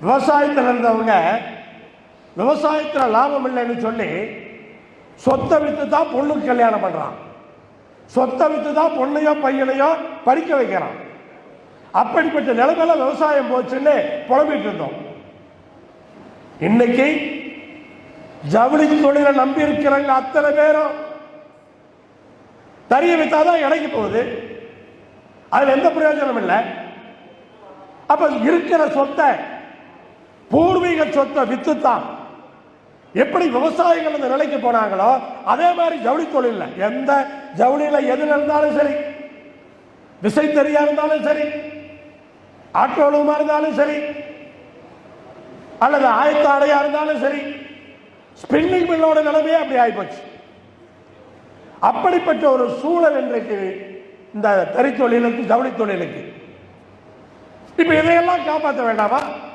விவசாயத்தில் இருந்தவங்க விவசாயத்தில் லாபம் இல்லைன்னு சொல்லி சொத்தை வித்து தான் பொண்ணுக்கு கல்யாணம் பண்றான், சொத்தை வித்து தான் பொண்ணையோ பையனையோ படிக்க வைக்கிறான். அப்படிப்பட்ட நிலைமையில விவசாயம் போச்சுன்னு புலம்பிட்டு இருந்தோம். இன்னைக்கு ஜவுளி தொழிலை நம்பி இருக்கிறவங்க அத்தனை பேரும் தறிய வித்தாதான் இடைக்கு போகுது, அதுல எந்த பிரயோஜனம் இல்லை. அப்ப இருக்கிற சொத்தை, பூர்வீக சொத்தை வித்துத்தான் எப்படி விவசாயிகள் அந்த நிலைக்கு போனாங்களோ அதே மாதிரி ஜவுளி தொழில், எந்த ஜவுளியில எது இருந்தாலும் சரி, விசைத்தறியா இருந்தாலும் சரி, ஆட்டோலுமா இருந்தாலும் சரி, அல்லது ஆயத்த ஆடையா இருந்தாலும் சரி, ஸ்பின்னிங் மில்லோட நிலைமையே அப்படி ஆயிப்போச்சு. அப்படிப்பட்ட ஒரு சூழல் இன்றைக்கு இந்த தறி தொழிலுக்கு, ஜவுளி தொழிலுக்கு. இப்ப இதையெல்லாம் காப்பாற்ற வேண்டாமா?